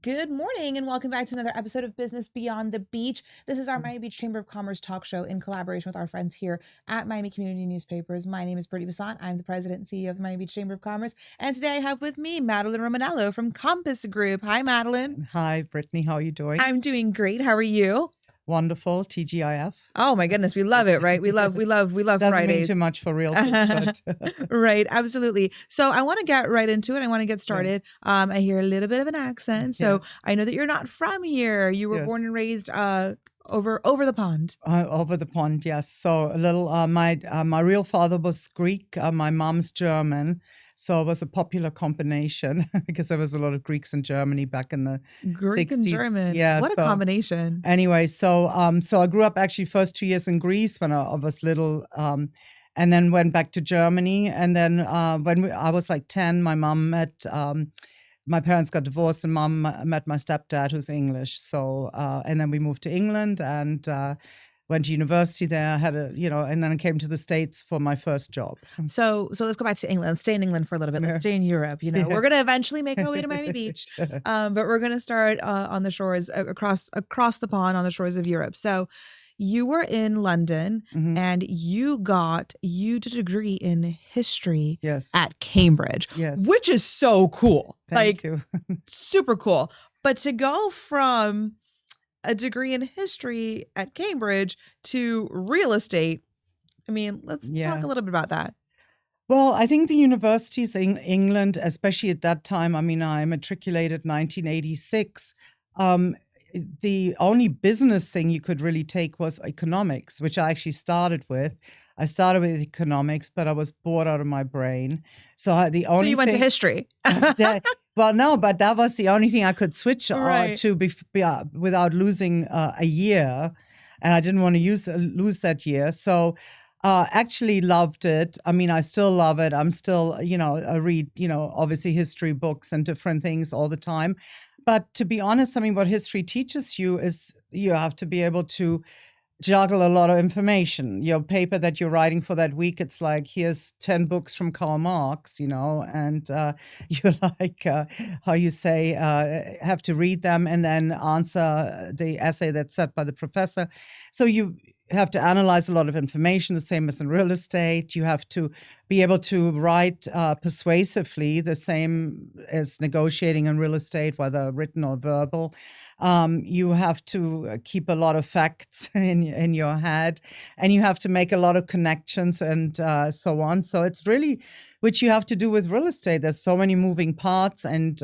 Good morning and welcome back to another episode of Business Beyond the Beach. This is our Miami Beach Chamber of Commerce talk show in collaboration with our friends here at Miami Community Newspapers. My name is Brittnie Bassant. I'm the president and CEO of the Miami Beach Chamber of Commerce. And today I have with me Madeline Romanello from Compass Group. Hi, Madeline. Hi, Brittnie. How are you doing? I'm doing great. How are you? Wonderful. TGIF. Oh my goodness, we love it, right? We love Doesn't Fridays. mean too much for Realty, but Right, absolutely. So I want to get right into it. I want to get started. I hear a little bit of an accent, so Yes. I know that you're not from here. You were Yes. born and raised over the pond. Over the pond, yes. So a little. My real father was Greek. My mom's German. So it was a popular combination because there was a lot of Greeks in Germany back in the Greek 60s. and German. Yeah. What a so- combination. Anyway, so I grew up actually first 2 years in Greece when I was little, and then went back to Germany. And then when I was like 10, my mom met. My parents got divorced, and mom met my stepdad, who's English. So and then we moved to England and went to university there. And then I came to the States for my first job. So let's go back to England. Stay in England for a little bit. Let's stay in Europe. Yeah. We're gonna eventually make our way to Miami Beach, but we're gonna start on the shores across the pond on the shores of Europe. So you were in London Mhm. and you did a degree in history Yes. at Cambridge, Yes. which is so cool. Thank you. Super cool. But to go from a degree in history at Cambridge to real estate, I mean, let's talk Yes. a little bit about that. Well, I think the universities in England, especially at that time, I mean, I matriculated 1986. The only business thing you could really take was economics, which I actually started with. I started with economics, but I was bored out of my brain. So the So only you went to thing- history. Well, no, but that was the only thing I could switch Right. to without losing a year, and I didn't want to lose that year. So actually loved it. I mean, I still love it. I'm still, I read, obviously history books and different things all the time. But to be honest, I mean, what history teaches you is you have to be able to juggle a lot of information. Your paper that you're writing for that week, it's like, here's 10 books from Karl Marx, and you're like, how you say, have to read them and then answer the essay that's set by the professor. So you have to analyze a lot of information, the same as in real estate. You have to be able to write persuasively, the same as negotiating in real estate, whether written or verbal. You have to keep a lot of facts in your head, and you have to make a lot of connections and so on. So it's really, which you have to do with real estate. There's so many moving parts, and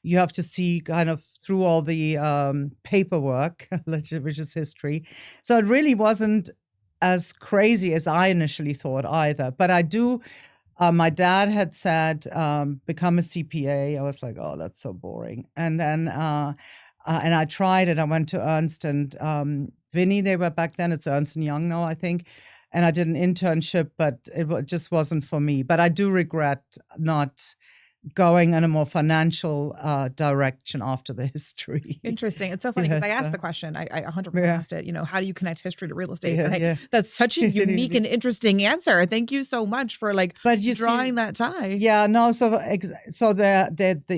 you have to see kind of through all the paperwork, which is history. So it really wasn't as crazy as I initially thought either. But I do. My dad had said, become a CPA. I was like, oh, that's so boring. And then and I tried it. I went to Ernst and Vinny. They were back then. It's Ernst and Young now, I think. And I did an internship, but it just wasn't for me. But I do regret not going in a more financial direction after the history. Interesting. It's so funny because I asked the question. I 100% asked it, how do you connect history to real estate? And that's such a unique and interesting answer. Thank you so much for drawing that tie. Yeah, no. So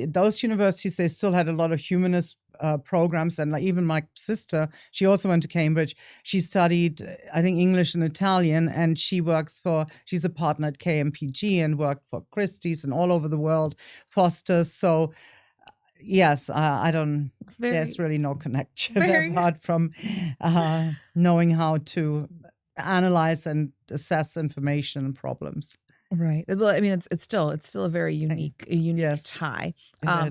those universities, they still had a lot of humanist programs, and even my sister, she also went to Cambridge. She studied, I think, English and Italian, and she's a partner at KMPG and worked for Christie's and all over the world, Foster's. So yes, I don't. There's really no connection apart from knowing how to analyze and assess information and problems. Right. I mean, it's still a very unique tie.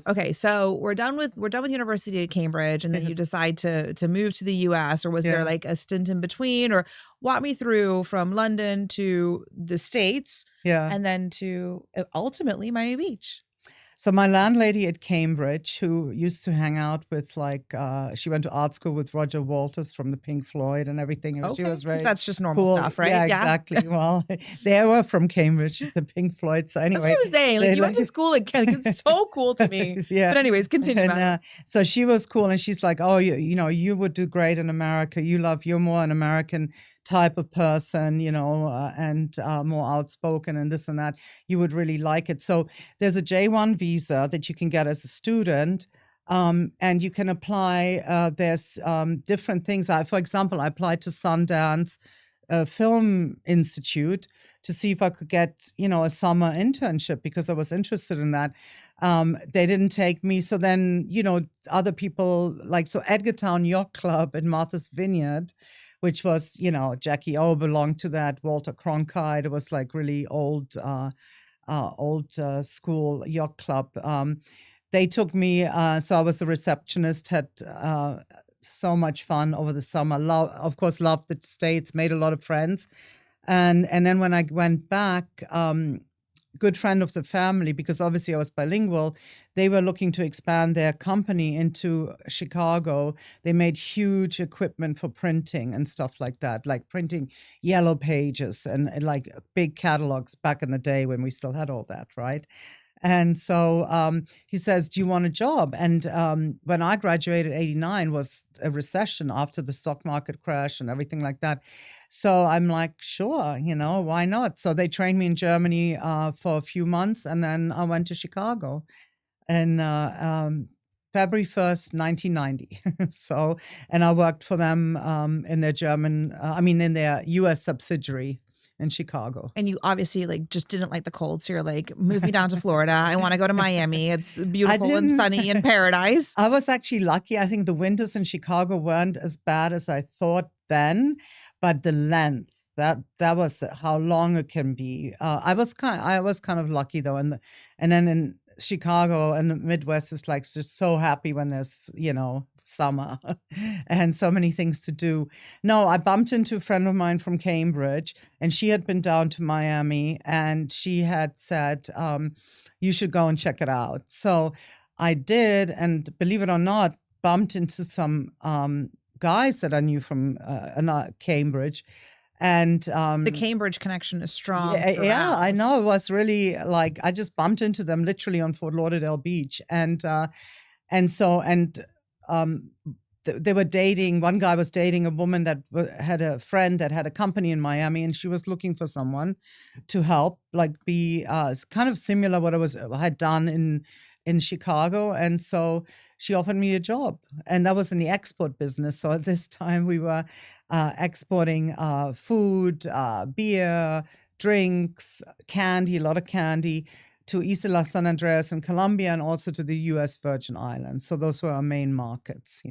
Okay, so we're done with University at Cambridge, and then you decide to move to the U.S. Or was there like a stint in between? Or walk me through from London to the States, and then to ultimately Miami Beach. So my landlady at Cambridge, who used to hang out with she went to art school with Roger Waters from the Pink Floyd and everything. Okay, she was very that's just normal cool stuff, right? Yeah, exactly. Well, they were from Cambridge, the Pink Floyd. So anyway, that's what I was saying. You went to school at Cambridge. It's so cool to me. Yeah. But anyways, continue. And, so she was cool, and she's like, "Oh, you would do great in America. You're more an American type of person, and more outspoken and this and that. You would really like it." So there's a J1 visa that you can get as a student And you can apply. There's different things. For example, I applied to Sundance Film Institute to see if I could get, a summer internship because I was interested in that. They didn't take me. So then, other people so Edgartown Yacht Club in Martha's Vineyard, which was, Jackie O belonged to that, Walter Cronkite. It was like really old school yacht club. They took me, so I was a receptionist, had so much fun over the summer. Of course, loved the States, made a lot of friends. And then when I went back, good friend of the family, because obviously I was bilingual, they were looking to expand their company into Chicago. They made huge equipment for printing and stuff like that, like printing yellow pages and like big catalogs back in the day when we still had all that, right? And so he says, do you want a job? And when I graduated, 89 was a recession after the stock market crash and everything like that. So I'm like, sure, why not? So they trained me in Germany for a few months, and then I went to Chicago. And February 1st, 1990. And I worked for them in their in their US subsidiary in Chicago. And you obviously just didn't like the cold. So you're like, move me down to Florida. I want to go to Miami. It's beautiful and sunny and paradise. I was actually lucky. I think the winters in Chicago weren't as bad as I thought then, but the length, that was how long it can be. I was kind of lucky though. And then in Chicago and the Midwest is just so happy when there's, summer and so many things to do. No, I bumped into a friend of mine from Cambridge, and she had been down to Miami, and she had said, you should go and check it out. So I did, and believe it or not, bumped into some guys that I knew from Cambridge. And the Cambridge connection is strong. Yeah, I know. It was really I just bumped into them literally on Fort Lauderdale Beach. They were dating. One guy was dating a woman that had a friend that had a company in Miami, and she was looking for someone to help, be kind of similar what I had done in Chicago. And so she offered me a job, and that was in the export business. So at this time we were exporting food, beer, drinks, candy, a lot of candy, to Isla San Andreas in Colombia, and also to the U.S. Virgin Islands. So those were our main markets,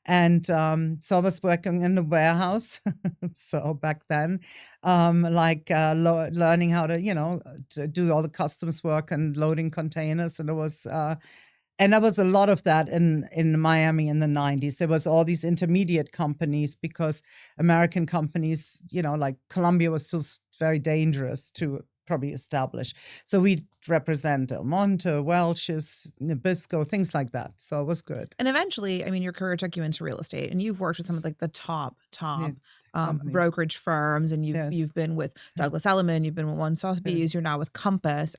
And so I was working in the warehouse. So back then, learning how to do all the customs work and loading containers. And there was a lot of that in Miami in the 90s. There was all these intermediate companies, because American companies, like Colombia was still very dangerous to probably establish. So we represent Del Monte, Welch's, Nabisco, things like that. So it was good. And eventually, your career took you into real estate, and you've worked with some of the top brokerage firms, and you've been with Douglas Elliman, you've been with One Sotheby's, you're now with Compass.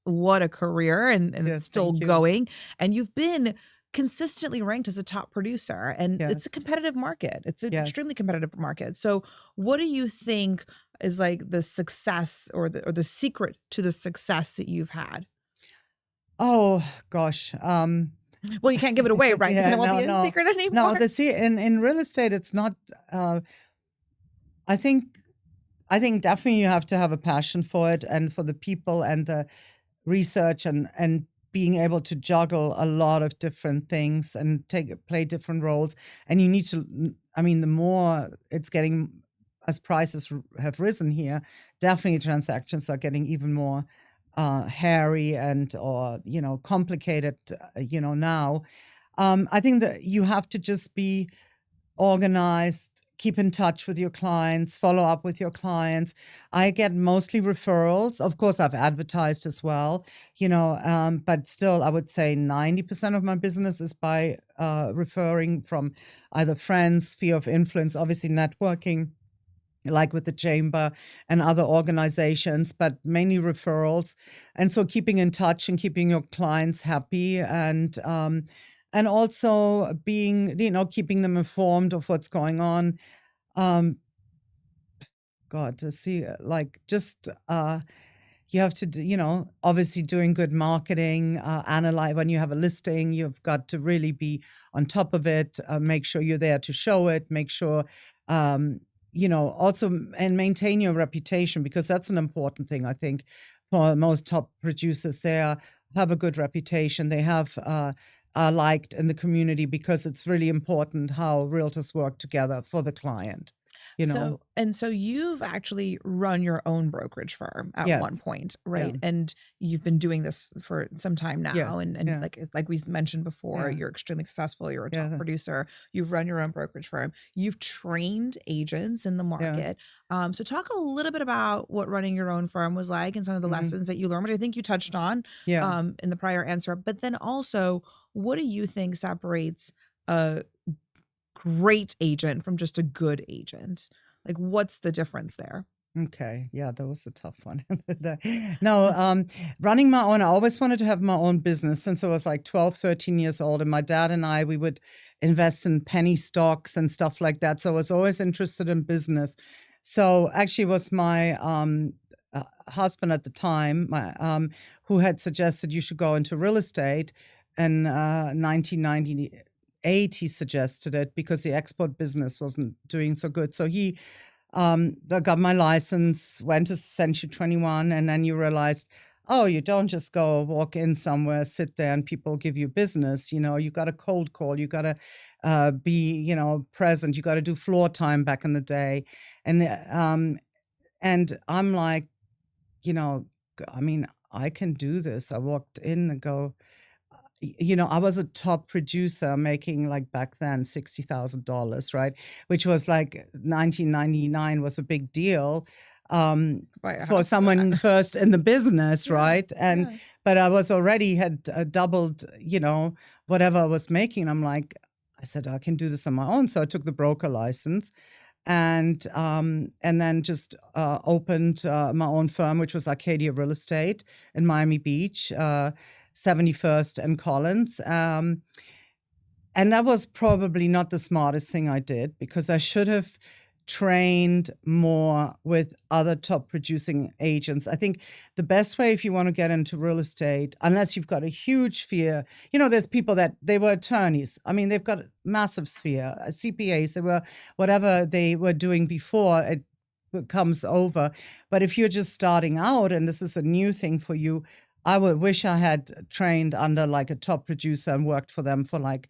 What a career, and it's still going. And you've been consistently ranked as a top producer, and it's a competitive market. It's an extremely competitive market. So what do you think is the success or the secret to the success that you've had? Oh gosh. Well, you can't give it away, right? Because it won't be a secret anymore. No, in real estate, it's not. I think definitely you have to have a passion for it, and for the people and the research and being able to juggle a lot of different things and play different roles. And you need to. The more it's getting, as prices have risen here, definitely transactions are getting even more hairy or complicated, now. I think that you have to just be organized, keep in touch with your clients, follow up with your clients. I get mostly referrals. Of course, I've advertised as well, but still, I would say 90% of my business is by referring from either friends, sphere of influence, obviously networking, like with the chamber and other organizations, but mainly referrals. And so keeping in touch and keeping your clients happy, and also being, keeping them informed of what's going on. To see, you have to, obviously doing good marketing, analyze when you have a listing, you've got to really be on top of it, make sure you're there to show it, make sure, also, and maintain your reputation, because that's an important thing, I think, for most top producers. They have a good reputation. They are liked in the community, because it's really important how realtors work together for the client. So you've actually run your own brokerage firm at one point, right? Yeah. And you've been doing this for some time now. Yes. And like we mentioned before, you're extremely successful. You're a top producer. You've run your own brokerage firm. You've trained agents in the market. So talk a little bit about what running your own firm was like and some of the lessons that you learned, which I think you touched on in the prior answer. But then also, what do you think separates a great agent from just a good agent? Like, what's the difference there? Okay. Yeah, that was a tough one. No, running my own, I always wanted to have my own business since I was like 12, 13 years old. And my dad and we would invest in penny stocks and stuff like that. So I was always interested in business. So actually it was my husband at the time, who had suggested you should go into real estate in 1998. He suggested it because the export business wasn't doing so good. So he got my license, went to Century 21, and then you realized, oh, you don't just go walk in somewhere, sit there, and people give you business. You got to cold call. You got to be, present. You got to do floor time back in the day. And I'm like, I can do this. I walked in and go, I was a top producer making like back then $60,000, right? Which was like 1999 was a big deal for someone first in the business, right? But I was already had doubled, whatever I was making. I said, I can do this on my own. So I took the broker license and then just opened my own firm, which was Arcadia Real Estate in Miami Beach, 71st and Collins. And that was probably not the smartest thing I did, because I should have trained more with other top producing agents. I think the best way, if you want to get into real estate, unless you've got a huge sphere, there's people that they were attorneys. They've got a massive sphere, CPAs, they were whatever they were doing before it comes over. But if you're just starting out and this is a new thing for you, I would wish I had trained under like a top producer and worked for them for like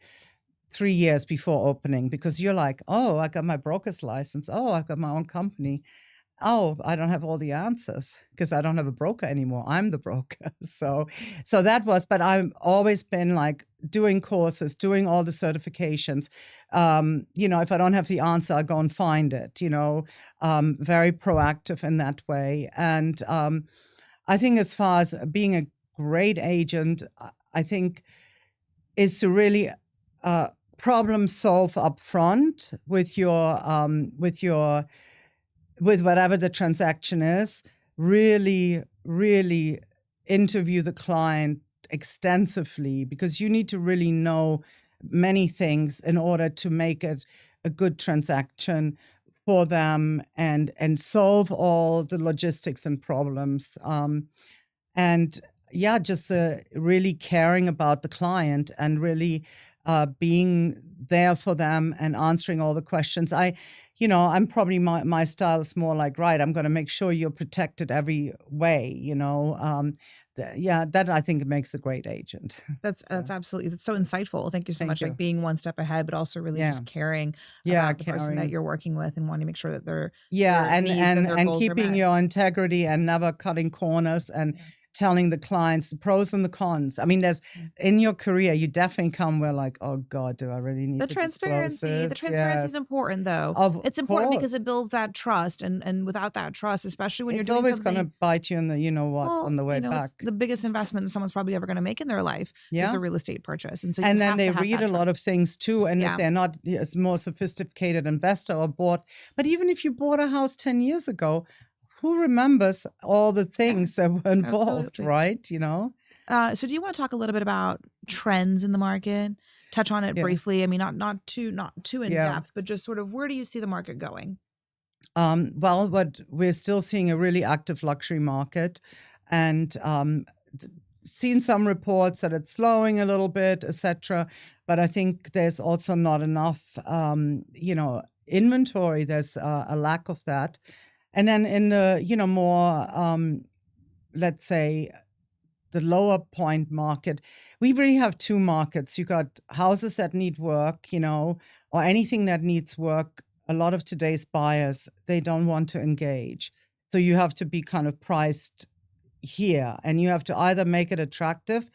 3 years before opening, because you're like, oh, I got my broker's license. Oh, I've got my own company. Oh, I don't have all the answers because I don't have a broker anymore. I'm the broker. So that was, but I've always been like doing courses, doing all the certifications. If I don't have the answer, I go and find it, very proactive in that way. And I think as far as being a great agent, I think is to really problem solve up front with whatever the transaction is. Really, really interview the client extensively, because you need to really know many things in order to make it a good transaction for them and solve all the logistics and problems. Just really caring about the client and really being there for them and answering all the questions. I'm probably my style is more like, right, I'm going to make sure you're protected every way, that I think makes a great agent. That's absolutely, that's so insightful. Thank you so much. Like being one step ahead, but also really just caring about the person that you're working with and wanting to make sure that they're and keeping your integrity and never cutting corners and telling the clients the pros and the cons. There's in your career, you definitely come where like, oh God, do I really need the to transparency? disclose this? The transparency is important, though. It's important because it builds that trust, and without that trust, especially when you're doing something, it's always going to bite you in the on the way back. It's the biggest investment that someone's probably ever going to make in their life is a real estate purchase, and so then they read a lot of things too, and if they're not a more sophisticated investor or but even if you bought a house 10 years ago, who remembers all the things that were involved, right? So do you want to talk a little bit about trends in the market? Touch on it briefly. Not too in depth, but just sort of, where do you see the market going? Well, we're still seeing a really active luxury market. and seen some reports that it's slowing a little bit, etc. But I think there's also not enough, inventory. There's a lack of that. And then in the, more, let's say, the lower point market, we really have two markets. You got houses that need work, or anything that needs work. A lot of today's buyers, they don't want to engage. So you have to be kind of priced here, and you have to either make it attractive,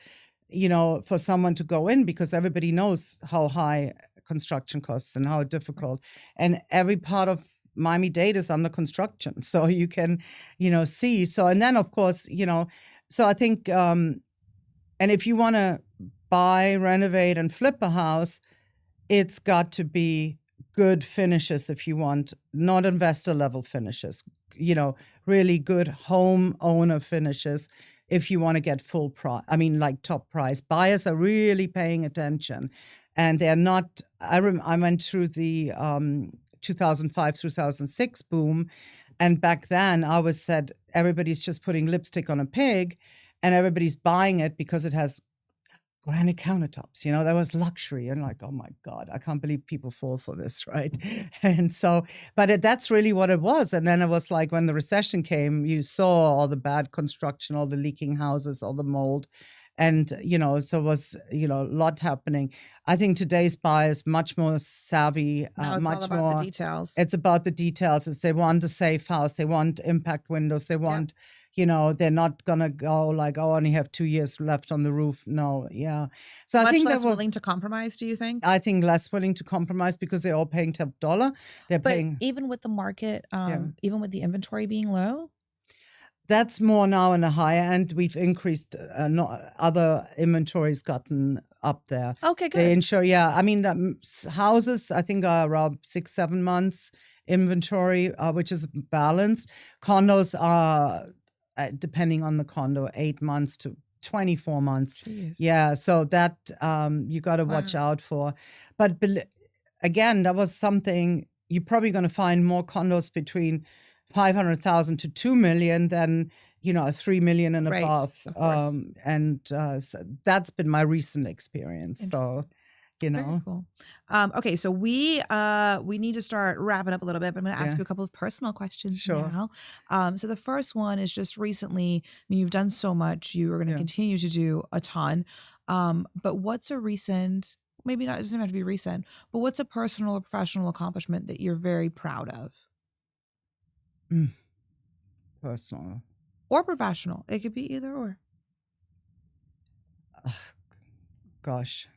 for someone to go in, because everybody knows how high construction costs and how difficult, and every part of Miami-Dade is under construction. So you can, see. So, and then of course, so I think, and if you want to buy, renovate, and flip a house, it's got to be good finishes if you want, not investor level finishes, really good homeowner finishes if you want to get full price. I mean, like top price. Buyers are really paying attention, and they're not. I went through the 2005-2006 boom, and back then I was said everybody's just putting lipstick on a pig, and everybody's buying it because it has granite countertops, that was luxury. And like, oh my God, I can't believe people fall for this, right? And so, but that's really what it was. And then it was like when the recession came, you saw all the bad construction, all the leaking houses, all the mold. And, so it was, a lot happening. I think today's buyer is much more savvy, now it's much all about more. the details. It's about the details. They want a safe house. They want impact windows. They want, they're not going to go like, oh, I only have 2 years left on the roof. No, yeah. So Much I think less willing to compromise, do you think? I think less willing to compromise because they're all paying top dollar. But even with the market, even with the inventory being low? That's more now in the higher end. We've increased, other inventories gotten up there. Okay, good. They ensure, I mean, the houses, I think, are around 6-7 months inventory, which is balanced. Condos are, depending on the condo, 8 months to 24 months. Jeez. Yeah, so that you got to watch out for. But again, that was something you're probably going to find more condos between 500,000 to 2 million than 3 million and above. So that's been my recent experience. So Very cool. Okay, so we need to start wrapping up a little bit, but I'm going to ask you a couple of personal questions now. So the first one is just recently, I mean, you've done so much, you are going to continue to do a ton. But what's a recent, maybe not, it doesn't have to be recent, but what's a personal or professional accomplishment that you're very proud of? Personal or professional. It could be either or. Gosh,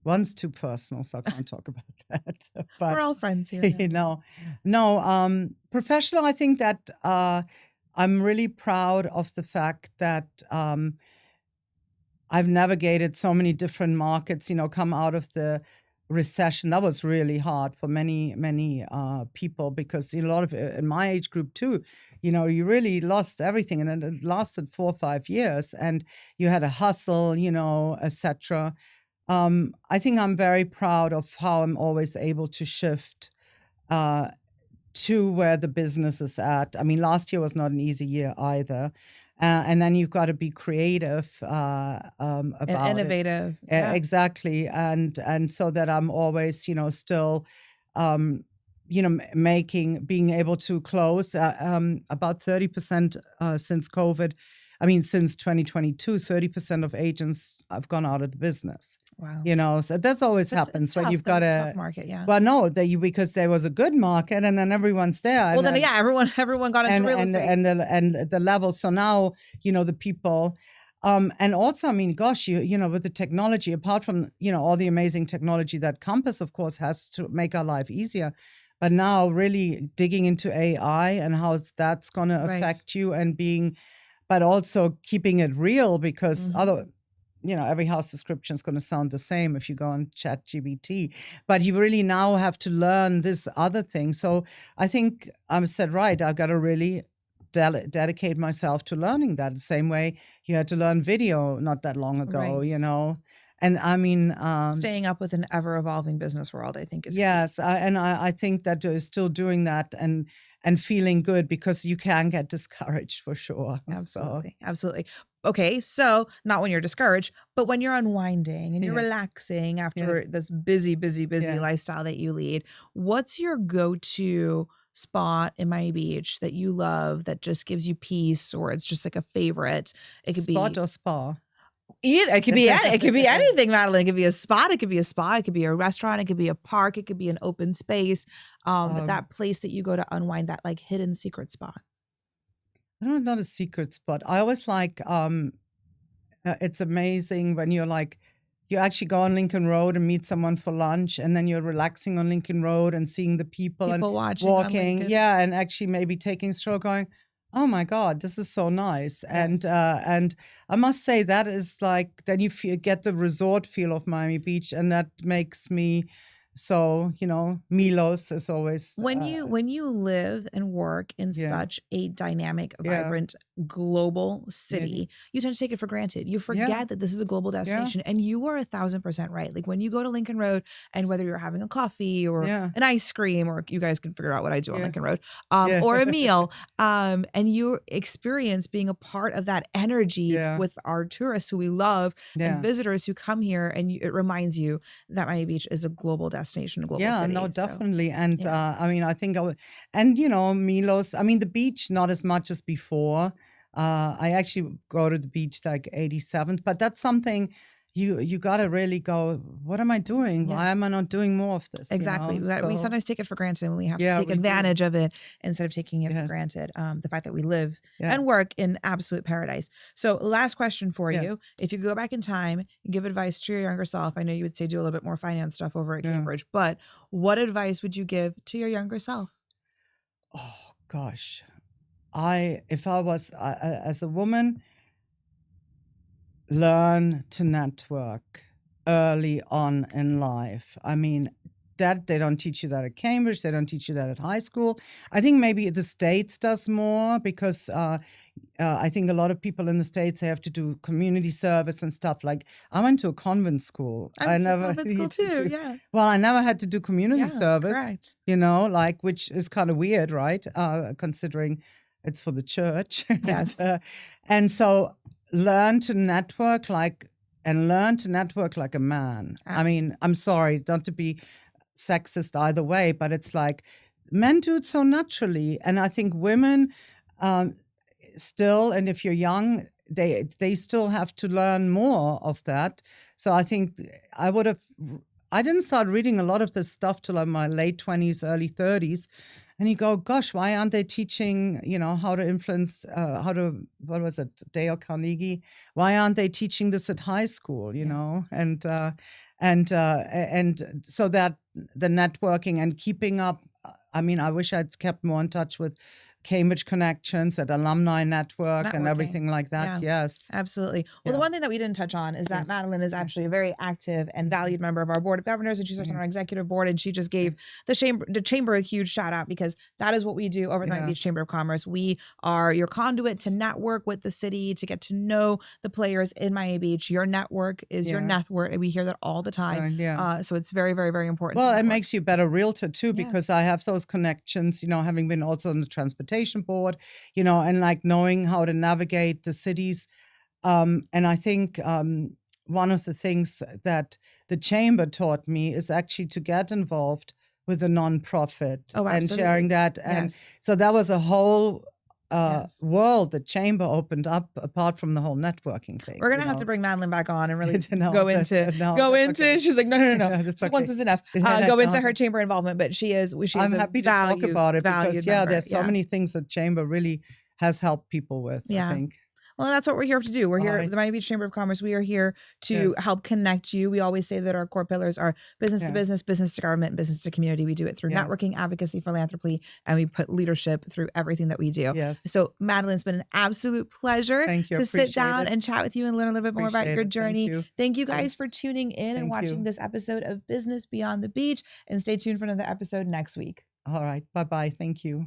one's too personal, so I can't talk about that. But we're all friends here. No. Professional, I think that I'm really proud of the fact that I've navigated so many different markets. Come out of the recession. That was really hard for many people, because a lot of in my age group too, you really lost everything, and it lasted 4 or 5 years, and you had a hustle, etc. I think I'm very proud of how I'm always able to shift to where the business is at. I mean, last year was not an easy year either. And then you've got to be creative about and innovative. Yeah. Exactly. And so that I'm always, still, being able to close about 30% since COVID. I mean, since 2022, 30% of agents have gone out of the business. Wow. So that's always happens when you've got a tough market. Yeah. Well, no, because there was a good market, and then everyone's there. Well, everyone got into real estate and the level. So now, the people, and also, I mean, gosh, with the technology, apart from all the amazing technology that Compass, of course, has to make our life easier. But now, really digging into AI and how that's going to affect you, and but also keeping it real, because every house description is going to sound the same if you go on ChatGPT. But you really now have to learn this other thing. So I think I said, right, I've got to really dedicate myself to learning that. The same way you had to learn video not that long ago, And I mean, staying up with an ever evolving business world, I think is yes. I think that still doing that and feeling good, because you can get discouraged for sure. Absolutely. Absolutely. Okay. So not when you're discouraged, but when you're unwinding and you're Yes. relaxing after this busy lifestyle that you lead, what's your go-to spot in Miami Beach that you love that just gives you peace, or it's just like a favorite? It could Spot be or spa? either. It could be anything, Madeline. It could be a spot. It could be a spa. It could be a restaurant. It could be a park. It could be an open space. But that place that you go to unwind, that like hidden secret spot. No, not a secret spot. I always like, it's amazing when you're like, you actually go on Lincoln Road and meet someone for lunch, and then you're relaxing on Lincoln Road and seeing the people and watching on walking. Lincoln. Yeah, and actually maybe taking a stroll going, oh my God, this is so nice. Yes. And I must say that is like, then you get the resort feel of Miami Beach, and that makes me so, Milos is always when you live and work in such a dynamic, vibrant, global city, you tend to take it for granted. You forget that this is a global destination, and you are 1,000% right. Like when you go to Lincoln Road, and whether you're having a coffee or an ice cream, or you guys can figure out what I do on Lincoln Road, or a meal, and you experience being a part of that energy with our tourists who we love and visitors who come here, and it reminds you that Miami Beach is a global destination, a global city. No, definitely. And I mean, I think Milos, I mean, the beach, not as much as before. I actually go to the beach like 87th, but that's something you got to really go, what am I doing? Why am I not doing more of this? Exactly. We sometimes take it for granted, and we have to take advantage of it instead of taking it for granted. The fact that we live and work in absolute paradise. So last question for you. If you could go back in time and give advice to your younger self, I know you would say do a little bit more finance stuff over at Cambridge, but what advice would you give to your younger self? Oh, gosh. If I was, as a woman, learn to network early on in life. I mean, that they don't teach you that at Cambridge. They don't teach you that at high school. I think maybe the States does more, because I think a lot of people in the States, they have to do community service and stuff. Like I went to a convent school. I went to convent school too, yeah. Well, I never had to do community service, correct. Like, which is kind of weird, right? Considering it's for the church. Yes. And so learn to network like a man. I mean, I'm sorry, not to be sexist either way, but it's like men do it so naturally. And I think women still, and if you're young, they still have to learn more of that. So I think I didn't start reading a lot of this stuff till in my late 20s, early 30s. And you go, gosh, why aren't they teaching, how to influence, what was it, Dale Carnegie? Why aren't they teaching this at high school, know? And so that the networking and keeping up, I mean, I wish I'd kept more in touch with Cambridge connections, at alumni network and everything like that. Yeah. Yes. Absolutely. Well, the one thing that we didn't touch on is that Madeline is actually a very active and valued member of our board of governors, and she serves on our executive board, and she just gave the chamber a huge shout out, because that is what we do over at the Miami Beach Chamber of Commerce. We are your conduit to network with the city, to get to know the players in Miami Beach. Your network is your net worth, and we hear that all the time. So it's very, very, very important. Well, it makes you a better realtor too, because I have those connections, having been also on the transportation board, and like knowing how to navigate the cities. And I think one of the things that the chamber taught me is actually to get involved with a nonprofit and sharing that. And so that was a whole world the chamber opened up, apart from the whole networking thing. We're gonna have to bring Madeline back on and really go into. She's like, no. Once is enough. Go into her chamber involvement, but I'm happy to talk about it, because there's so many things that chamber really has helped people with. I think. Well, that's what we're here to do. We're here at the Miami Beach Chamber of Commerce. We are here to help connect you. We always say that our core pillars are business to business, business to government, business to community. We do it through networking, advocacy, philanthropy, and we put leadership through everything that we do. So, Madeline, it's been an absolute pleasure to sit down and chat with you and learn a little bit more about your journey. Thank you guys for tuning in and watching this episode of Business Beyond the Beach. And stay tuned for another episode next week. All right. Bye-bye. Thank you.